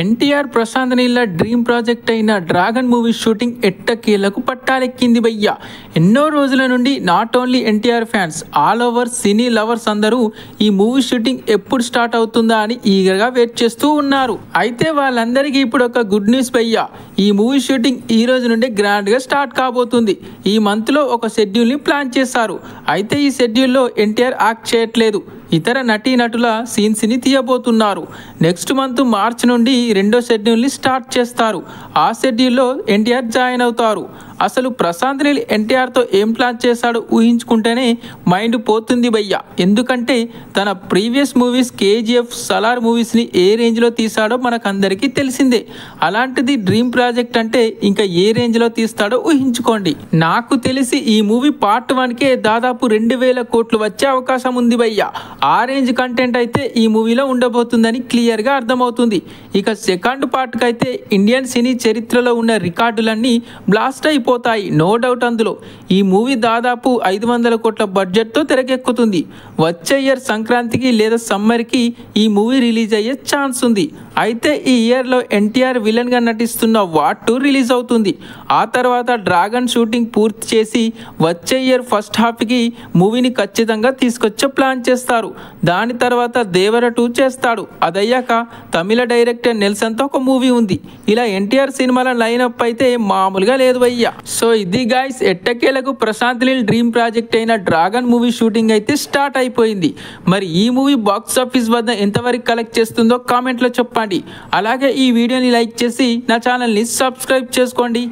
ఎన్టీఆర్ ప్రశాంత్ నీళ్ళ dream project అయిన dragon movie shooting ఎట్టకేలకు పట్టాలెక్కింది భయ్యా. ఎన్నో రోజుల నుండి not only NTR fans, all over cine lovers అందరూ ఈ మూవీ షూటింగ్ ఎప్పుడు స్టార్ట్ అవుతుందా అని ఈగర్గా వెయిట్ చేస్తూ ఉన్నారు. అయితే వాళ్ళందరికీ ఇప్పుడు ఒక గుడ్ న్యూస్ భయ్యా. ఈ మూవీ షూటింగ్ ఈ రోజు నుండి గ్రాండ్ గా స్టార్ట్ కాబోతుంది. ఈ మంత్ లో ఒక షెడ్యూల్ ని ప్లాన్ చేశారు. అయితే ఈ షెడ్యూల్లో ఎన్టీఆర్ యాక్ట్ చేయట్లేదు, ఇతర నటీనటుల సీన్స్ ని తీయబోతున్నారు. నెక్స్ట్ మంత్ మార్చ్ నుండి రెండో షెడ్యూల్ ని స్టార్ట్ చేస్తారు. ఆ షెడ్యూల్లో ఎన్టీఆర్ జాయిన్ అవుతారు. అసలు ప్రశాంత్ నీల్ ఎన్టీఆర్ తో ఏం ప్లాన్ చేశాడో ఊహించుకుంటేనే మైండ్ పోతుంది భయ్యా. ఎందుకంటే తన previous movies KGF, Salaar movies ని ఏ రేంజ్ లో తీసాడో మనకందరికీ తెలిసిందే. అలాంటిది డ్రీమ్ ప్రాజెక్ట్ అంటే ఇంకా ఏ రేంజ్ లో తీస్తాడో ఊహించుకోండి. నాకు తెలిసి ఈ మూవీ పార్ట్ 1కే దాదాపు 2000 కోట్లు వచ్చే అవకాశం ఉంది భయ్యా. ఆ రేంజ్ కంటెంట్ అయితే ఈ మూవీలో ఉండబోతుందని క్లియర్ గా అర్థమవుతుంది. ఇక సెకండ్ పార్ట్ కైతే ఇండియన్ సినీ చరిత్రలో ఉన్న రికార్డులన్నీ బ్లాస్ట్ అయిపోతాయి, నో డౌట్. అందులో ఈ మూవీ దాదాపు 500 కోట్ల బడ్జెట్ తో తెరకెక్కుతుంది. వచ్చే ఇయర్ సంక్రాంతికి లేదా సమ్మర్ కి ఈ మూవీ రిలీజ్ అయ్యే ఛాన్స్ ఉంది. అయితే ఈ ఇయర్ లో ఎన్టీఆర్ విలన్ గా నటిస్తున్న వార్ 2 రిలీజ్ అవుతుంది. ఆ తర్వాత డ్రాగన్ షూటింగ్ పూర్తి చేసి వచ్చే ఇయర్ ఫస్ట్ హాఫ్ కి మూవీని ఖచ్చితంగా తీసుకొచ్చే ప్లాన్ చేస్తారు. దాని తర్వాత దేవర 2 చేస్తాడు. అదయ్యాక తమిళ డైరెక్టర్ నెల్సన్ తో ఒక మూవీ ఉంది. ఇలా ఎన్టీఆర్ సినిమాల లైనప్ అయితే మామూలుగా లేదు భయ్యా. సో ఇది గైస్, ఎట్టకేలకు ప్రశాంత్ నీల్ డ్రీమ్ ప్రాజెక్ట్ అయిన డ్రాగన్ మూవీ షూటింగ్ అయితే స్టార్ట్ అయిపోయింది. మరి ఈ మూవీ బాక్స్ ఆఫీస్ వద్ద ఎంతవరకు కలెక్ట్ చేస్తుందో కామెంట్ లో చెప్పండి. అలాగే ఈ వీడియోని లైక్ చేసి నా ఛానల్ని సబ్స్క్రైబ్ చేసుకోండి.